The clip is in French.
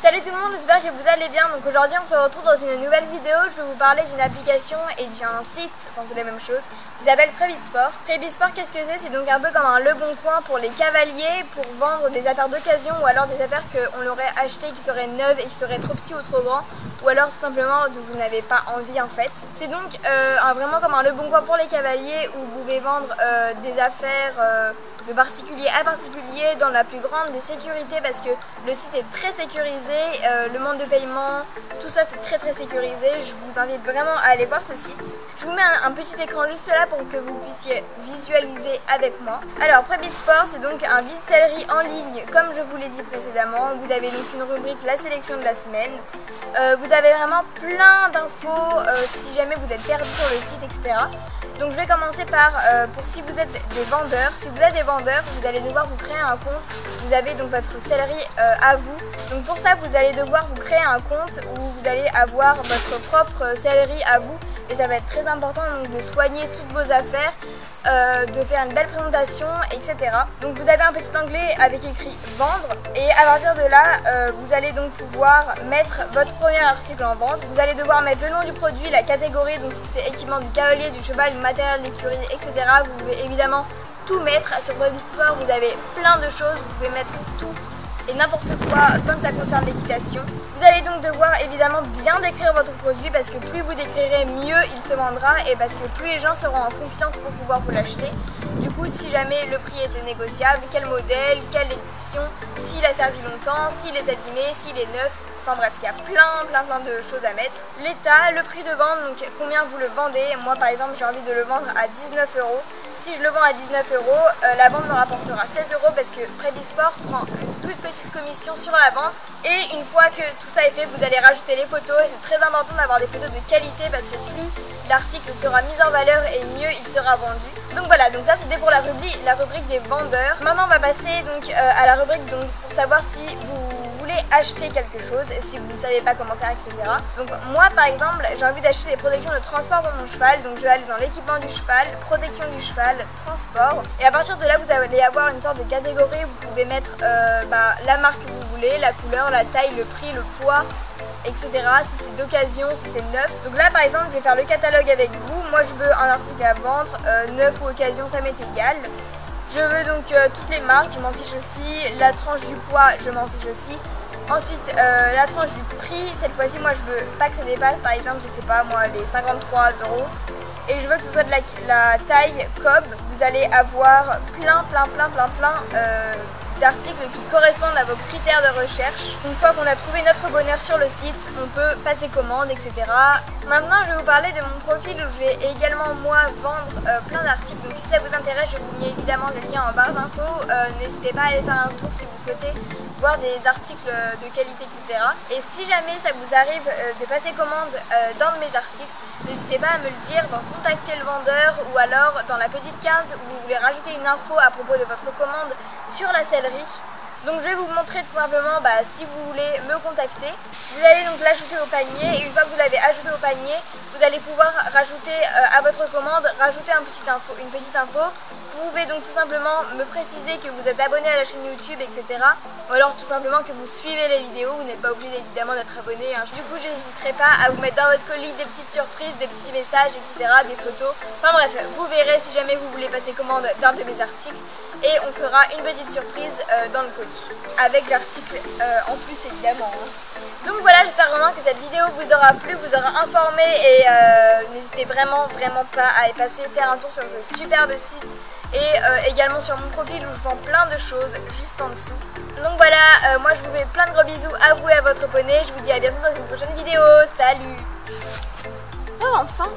Salut tout le monde, j'espère que vous allez bien. Donc aujourd'hui on se retrouve dans une nouvelle vidéo. Je vais vous parler d'une application et d'un site, enfin c'est la même chose, qui s'appelle Prébisport. Prébisport, qu'est-ce que c'est? C'est donc un peu comme un Leboncoin pour les cavaliers, pour vendre des affaires d'occasion ou alors des affaires qu'on aurait achetées qui seraient neuves et qui seraient trop petits ou trop grands, ou alors tout simplement dont vous n'avez pas envie en fait. C'est donc vraiment comme un Leboncoin pour les cavaliers où vous pouvez vendre des affaires de particulier à particulier dans la plus grande des sécurités, parce que le site est très sécurisé, le mode de paiement, tout ça c'est très sécurisé. Je vous invite vraiment à aller voir ce site. Je vous mets un petit écran juste là pour que vous puissiez visualiser avec moi. Alors Prébisport, c'est donc un vide-sellerie en ligne comme je vous l'ai dit précédemment. Vous avez donc une rubrique la sélection de la semaine. Vous avez vraiment plein d'infos si jamais vous êtes perdu sur le site, etc. Donc je vais commencer par, pour si vous êtes des vendeurs, vous allez devoir vous créer un compte. Vous avez donc votre sellerie à vous. Donc pour ça vous allez devoir vous créer un compte où vous allez avoir votre propre sellerie à vous. Et ça va être très important donc, de soigner toutes vos affaires, de faire une belle présentation, etc. Donc vous avez un petit onglet avec écrit vendre, et à partir de là vous allez donc pouvoir mettre votre premier article en vente. Vous allez devoir mettre le nom du produit, la catégorie, donc si c'est équipement du cavalier, du cheval, du matériel d'écurie, etc. Vous pouvez évidemment tout mettre. Sur Prébisport vous avez plein de choses, vous pouvez mettre tout et n'importe quoi tant que ça concerne l'équitation. Vous allez donc devoir évidemment bien décrire votre produit, parce que plus vous décrirez, mieux il se vendra, et parce que plus les gens seront en confiance pour pouvoir vous l'acheter. Du coup, si jamais le prix était négociable, quel modèle, quelle édition, s'il a servi longtemps, s'il est abîmé, s'il est neuf, enfin bref, il y a plein de choses à mettre. L'état, le prix de vente, donc combien vous le vendez. Moi par exemple j'ai envie de le vendre à 19 €. Si je le vends à 19 €, la vente me rapportera 16 € parce que Prébisport prend une toute petite commission sur la vente. Et une fois que tout ça est fait, vous allez rajouter les photos, et c'est très important d'avoir des photos de qualité, parce que plus l'article sera mis en valeur et mieux il sera vendu. Donc voilà, donc ça c'était pour la rubrique des vendeurs. Maintenant on va passer donc à la rubrique donc, pour savoir si vous voulez acheter quelque chose, si vous ne savez pas comment faire, etc. Donc moi par exemple j'ai envie d'acheter des protections de transport pour mon cheval, donc je vais aller dans l'équipement du cheval, protection du cheval, transport, et à partir de là vous allez avoir une sorte de catégorie. Vous pouvez mettre la marque que vous voulez, la couleur, la taille, le prix, le poids, etc. Si c'est d'occasion, si c'est neuf. Donc là par exemple je vais faire le catalogue avec vous. Moi je veux un article à vendre, neuf ou occasion ça m'est égal. Je veux donc toutes les marques, je m'en fiche aussi. La tranche du poids, je m'en fiche aussi. Ensuite la tranche du prix, cette fois-ci moi je veux pas que ça dépasse par exemple, je sais pas moi, les 53 €. Et je veux que ce soit de la taille Cobb. Vous allez avoir plein d'articles qui correspondent à vos critères de recherche. Une fois qu'on a trouvé notre bonheur sur le site, on peut passer commande, etc. Maintenant je vais vous parler de mon profil où je vais également moi vendre plein d'articles. Donc si ça vous intéresse, je vous mets évidemment le lien en barre d'infos. N'hésitez pas à aller faire un tour si vous souhaitez voir des articles de qualité, etc. Et si jamais ça vous arrive de passer commande d'un de mes articles, n'hésitez pas à me le dire, contacter le vendeur, ou alors dans la petite case où vous voulez rajouter une info à propos de votre commande sur la sellerie. Donc je vais vous montrer tout simplement si vous voulez me contacter. Vous allez donc l'ajouter au panier, et une fois que vous l'avez ajouté au panier, vous allez pouvoir rajouter à votre commande, rajouter une petite info. Vous pouvez donc tout simplement me préciser que vous êtes abonné à la chaîne YouTube, etc. Ou alors tout simplement que vous suivez les vidéos. Vous n'êtes pas obligé évidemment d'être abonné, hein. Du coup je n'hésiterai pas à vous mettre dans votre colis des petites surprises, des petits messages, etc. Des photos. Enfin bref, vous verrez si jamais vous voulez passer commande d'un de mes articles. Et on fera une petite surprise dans le colis, avec l'article en plus évidemment, hein. Donc voilà, j'espère vraiment que cette vidéo vous aura plu, vous aura informé, et n'hésitez vraiment pas à y passer, faire un tour sur ce superbe site, et également sur mon profil où je vends plein de choses juste en dessous. Donc voilà, moi je vous fais plein de gros bisous à vous et à votre poney. Je vous dis à bientôt dans une prochaine vidéo. Salut! Oh enfin!